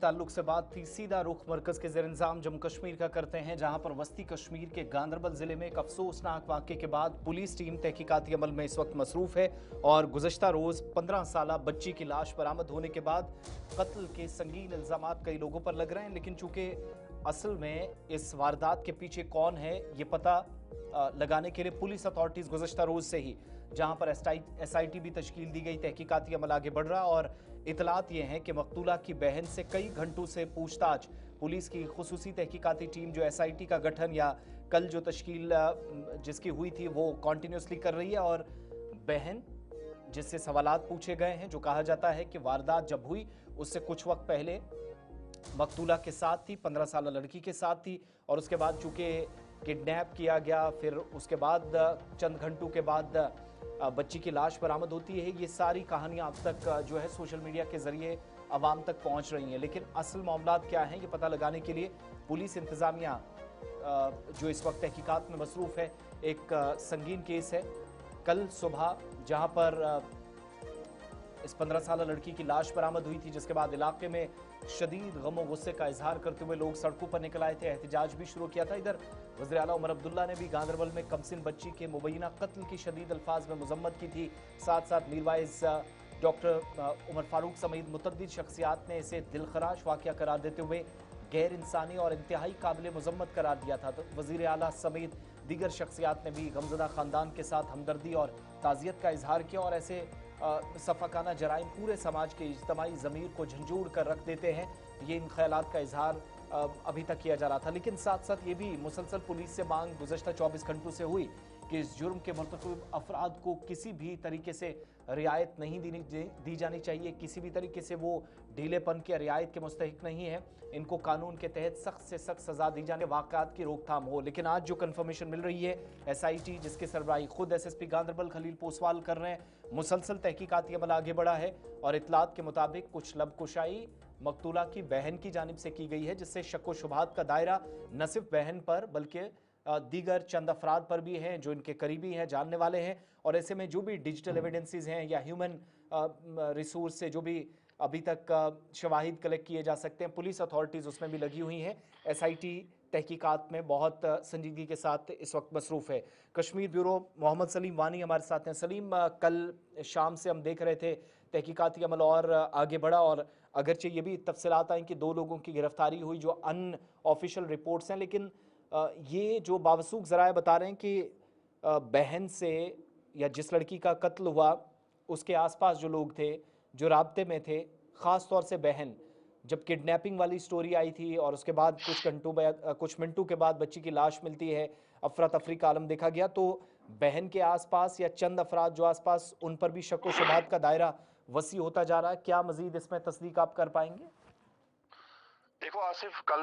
ताल्लुक से बात थी, सीधा रुख मरकज के ज़ेर इंतजाम जम्मू कश्मीर का करते हैं, जहां पर वस्ती कश्मीर के गांदरबल जिले में एक अफसोसनाक वाक़े के बाद पुलिस टीम तहकीकाती अमल में इस वक्त मसरूफ है और गुज़श्ता रोज़ 15 साला बच्ची की लाश बरामद होने के बाद कत्ल के संगीन इल्ज़ाम कई लोगों पर लग रहे हैं, लेकिन चूंकि असल में इस वारदात के पीछे कौन है ये पता लगाने के लिए पुलिस अथॉरिटीज़ गुज़श्ता रोज़ से ही जहां पर SIT भी तश्कील दी गई, तहकीकाती अमल आगे बढ़ रहा और इतलात ये हैं कि मकतूला की बहन से कई घंटों से पूछताछ पुलिस की खुसूसी तहकीकाती टीम जो SIT का गठन या कल जो तश्कील जिसकी हुई थी वो कॉन्टिन्यूसली कर रही है और बहन जिससे सवालात पूछे गए हैं, जो कहा जाता है कि वारदात जब हुई उससे कुछ वक्त पहले मकतूला के साथ थी, 15 साल लड़की के साथ थी और उसके बाद चूंकि किडनैप किया गया, फिर उसके बाद चंद घंटों के बाद बच्ची की लाश बरामद होती है। ये सारी कहानियां अब तक जो है सोशल मीडिया के जरिए आवाम तक पहुंच रही हैं, लेकिन असल मामला क्या हैं ये पता लगाने के लिए पुलिस इंतजामिया जो इस वक्त तहकीकात में मसरूफ है। एक संगीन केस है कल सुबह जहां पर इस 15 साल लड़की की लाश बरामद हुई थी, जिसके बाद इलाके में शदीद गम गुस्से का इजहार करते हुए लोग सड़कों पर निकल आए थे, एहतजाज भी शुरू किया था। इधर वज़ीर आला उमर अब्दुल्ला ने भी गांदरबल में कमसिन बच्ची के मुबैना कत्ल की शदीद अल्फाज में मजम्मत की थी। साथ साथ मीरवाइज डॉक्टर उमर फारूक समेत मुतअद्दिद शख्सियात ने इसे दिलखराश वाक़या करार देते हुए गैर इंसानी और इंतहाई काबिल मजम्मत करार दिया था। तो वज़ीर आला समेत दीगर शख्सियात ने भी गमजदा ख़ानदान के साथ हमदर्दी और ताज़ियत का इजहार किया और ऐसे सफ़ाकाना जराइम पूरे समाज के इज्तमाई ज़मीर को झंझोड़ कर रख देते हैं। ये इन ख्यालात का इजहार अभी तक किया जा रहा था, लेकिन साथ साथ ये भी मुसलसल पुलिस से मांग गुज़श्ता 24 घंटों से हुई कि इस जुर्म के मुर्तकिब अफराद को किसी भी तरीके से रियायत नहीं दी जानी चाहिए, किसी भी तरीके से वो ढीलेपन के रियायत के मुस्तहिक नहीं है, इनको कानून के तहत सख्त से सख्त सजा दी जाने वाक़ात की रोकथाम हो। लेकिन आज जो कन्फर्मेशन मिल रही है, SIT जिसके सरबराही खुद SSP गांदरबल खलील पोसवाल कर रहे हैं, मुसलसल तहकीकाती अमल आगे बढ़ा है और इतलात के मुताबिक कुछ लबकुशाई मकतूला की बहन की जानिब से की गई है, जिससे शक व शुबहात का दायरा न सिर्फ बहन पर बल्कि दीगर चंद अफराद पर भी हैं जो इनके करीबी हैं, जानने वाले हैं। और ऐसे में जो भी डिजिटल एविडेंसेस हैं या ह्यूमन रिसोर्स से जो भी अभी तक शवाहिद कलेक्ट किए जा सकते हैं, पुलिस अथॉरिटीज़ उसमें भी लगी हुई हैं। SIT तहकीकात में बहुत संजीदगी के साथ इस वक्त मसरूफ़ है। कश्मीर ब्यूरो मोहम्मद सलीम वानी हमारे साथ हैं। सलीम, कल शाम से हम देख रहे थे तहकीकाती अमल और आगे बढ़ा और अगरचे ये भी तफसीलात आई कि 2 लोगों की गिरफ्तारी हुई जो अनऑफिशियल रिपोर्ट्स हैं, लेकिन ये जो बावसूख ज़राए बता रहे हैं कि बहन से या जिस लड़की का कत्ल हुआ उसके आसपास जो लोग थे, जो राब्ते में थे, ख़ास तौर से बहन, जब किडनैपिंग वाली स्टोरी आई थी और उसके बाद कुछ मिनटों के बाद बच्ची की लाश मिलती है, अफरा तफरी का आलम देखा गया, तो बहन के आसपास या चंद अफराद जो आसपास उन पर भी शक व शुबहात का दायरा वसी होता जा रहा है। क्या मजीद इसमें तस्दीक आप कर पाएंगे? देखो आसिफ, कल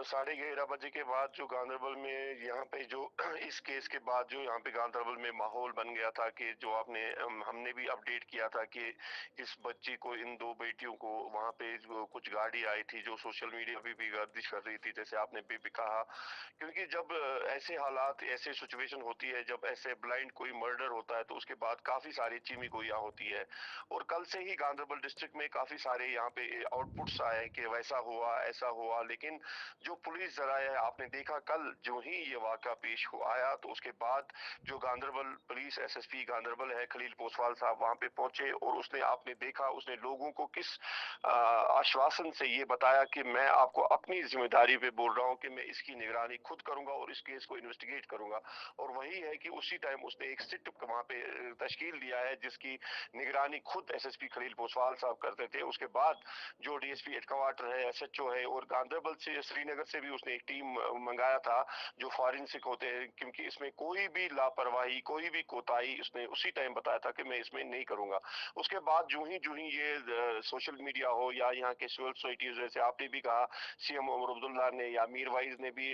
11:30 बजे के बाद जो गांदरबल में यहाँ पे जो इस केस के बाद जो यहाँ पे गांदरबल में माहौल बन गया था कि जो आपने हमने भी अपडेट किया था कि इस बच्ची को, इन 2 बेटियों को वहाँ पे जो कुछ गाड़ी आई थी जो सोशल मीडिया पे भी गर्दिश कर रही थी, जैसे आपने भी कहा। क्योंकि जब ऐसे हालात, ऐसे सिचुएशन होती है, जब ऐसे ब्लाइंड कोई मर्डर होता है तो उसके बाद काफी सारी चीमी गोइयां होती है। और कल से ही गांदरबल डिस्ट्रिक्ट में काफी सारे यहाँ पे आउटपुट्स आए कि वैसा हुआ, ऐसा हुआ। लेकिन जो पुलिस जराया है, आपने देखा कल जो ही ये वाकया पेश हो आया तो उसके बाद जो गांदरबल पुलिस SSP गांदरबल है खलील पोसवाल साहब वहां पे पहुंचे और उसने, आपने देखा उसने लोगों को किस आश्वासन से ये बताया कि मैं आपको अपनी जिम्मेदारी पे बोल रहा हूँ कि मैं इसकी निगरानी खुद करूंगा और इस केस को इन्वेस्टिगेट करूंगा। और वही है कि उसी टाइम उसने एक सिट वहां पे तश्कील दिया है जिसकी निगरानी खुद SSP खलील पोसवाल साहब करते थे। उसके बाद जो DSP हेडक्वार्टर है, SHO है और गांदरबल से, श्रीनगर से भी उसने एक टीम मंगाया था जो फॉरेंसिक होते हैं, क्योंकि इसमें कोई भी लापरवाही, कोई भी कोताही उसने उसी टाइम बताया था कि मैं इसमें नहीं करूंगा। उसके बाद जो ही ये सोशल मीडिया हो या यहाँ के सिविल सोसाइटीज, जैसे आपने भी कहा, CM उमर अब्दुल्ला ने या मीर वाइज ने भी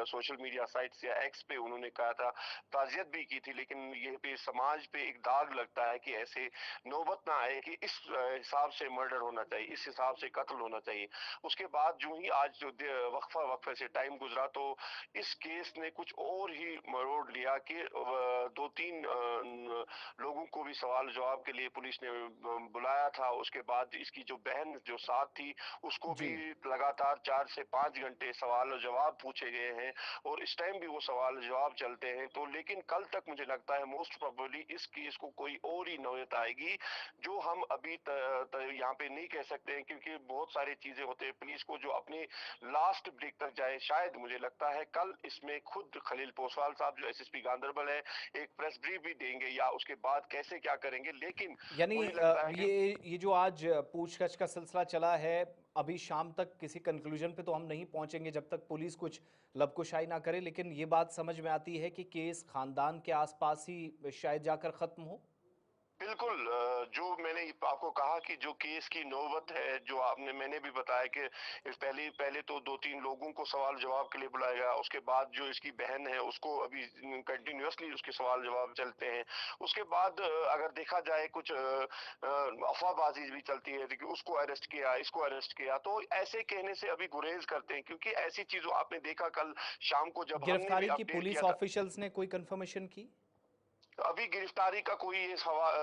सोशल मीडिया साइट्स या एक्स पे उन्होंने कहा था, ताजियत भी की थी। लेकिन ये पे समाज पे एक दाग लगता है कि ऐसे नौबत ना आए कि इस हिसाब से मर्डर होना चाहिए, इस हिसाब से कत्ल होना चाहिए। उसके बाद जो ही आज जो वक्फे से टाइम गुजरा तो इस केस ने कुछ और ही मोड़ लिया कि 2-3 लोगों को भी सवाल जवाब के लिए पुलिस ने बुलाया था। उसके बाद इसकी जो बहन जो साथ थी उसको भी जी। लगातार 4 से 5 घंटे सवाल और जवाब पूछे गए हैं और इस टाइम भी वो सवाल जवाब चलते हैं। तो लेकिन कल तक मुझे लगता है मोस्ट प्रोबेबली इस केस को कोई और ही नौयत आएगी जो हम अभी यहाँ पे नहीं कह सकते हैं, क्योंकि बहुत सारी चीजें होते हैं पुलिस को जो अपने लास्ट ब्रेक तक जाए। शायद मुझे लगता है कल इसमें खुद खलील पोसवाल साहब जो एसएसपी गांधरबल है एक प्रेस ब्रीफ भी देंगे या उसके बाद कैसे क्या करेंगे। लेकिन यानी मुझे लगता है कि ये जो आज पूछताछ का सिलसिला चला है, अभी शाम तक किसी कंक्लूजन पे तो हम नहीं पहुंचेंगे जब तक पुलिस कुछ लबकुशाई ना करे, लेकिन ये बात समझ में आती है कि केस खानदान के आसपास ही शायद जाकर खत्म हो। बिल्कुल, जो मैंने आपको कहा कि जो केस की नौबत है, जो मैंने भी बताया कि पहले पहले तो 2-3 लोगों को सवाल जवाब के लिए बुलाया गया। उसके बाद जो इसकी बहन है उसको अभी कंटिन्यूअसली उसके सवाल जवाब चलते हैं। उसके बाद अगर देखा जाए कुछ अफवाहबाजी भी चलती है कि उसको अरेस्ट किया, इसको अरेस्ट किया। तो ऐसे कहने से अभी गुरेज करते हैं, क्योंकि ऐसी चीजों आपने देखा कल शाम को जब हमने भी गिरफ्तारी की अपडेट पुलिस किया था। ऑफिशियल्स ने कोई कंफर्मेशन की? अभी गिरफ्तारी का कोई ये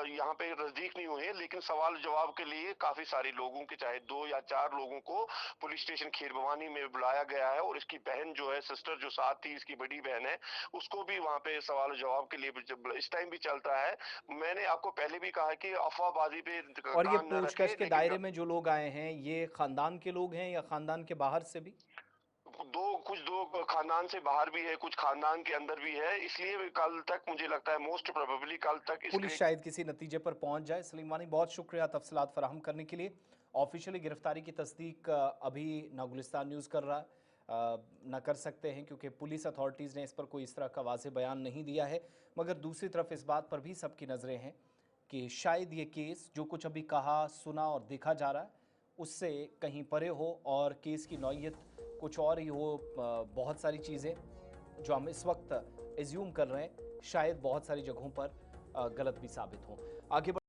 यहाँ पे नजदीक नहीं हुए हैं, लेकिन सवाल जवाब के लिए काफी सारे लोगों के, चाहे 2 या 4 लोगों को पुलिस स्टेशन खीर भवानी में बुलाया गया है और इसकी बहन जो है, सिस्टर जो साथ थी, इसकी बड़ी बहन है, उसको भी वहां पे सवाल जवाब के लिए इस टाइम भी चलता है। मैंने आपको पहले भी कहा कि अफवाहबाजी पे और ये कान न पूछताछ रखे, के लेकिन दायरे में जो लोग आए हैं, ये खानदान के लोग हैं या खानदान के बाहर से भी? दो खानदान से बाहर भी है, कुछ खानदान के अंदर भी है। इसलिए कल तक मुझे लगता है मोस्ट प्रोबेबली कल तक इस पुलिस शायद किसी नतीजे पर पहुंच जाए। सलीम वानी, बहुत शुक्रिया तफसीलात फराहम करने के लिए। ऑफिशियली गिरफ्तारी की तस्दीक अभी ना गुलिस्तान न्यूज़ कर रहा ना कर सकते हैं, क्योंकि पुलिस अथॉरिटीज़ ने इस पर कोई इस तरह का वाज़ेह बयान नहीं दिया है। मगर दूसरी तरफ इस बात पर भी सबकी नज़रें हैं कि शायद ये केस जो कुछ अभी कहा, सुना और देखा जा रहा है, उससे कहीं परे हो और केस की नौइयत कुछ और ही हो। बहुत सारी चीज़ें जो हम इस वक्त एज्यूम कर रहे हैं, शायद बहुत सारी जगहों पर गलत भी साबित हों। आगे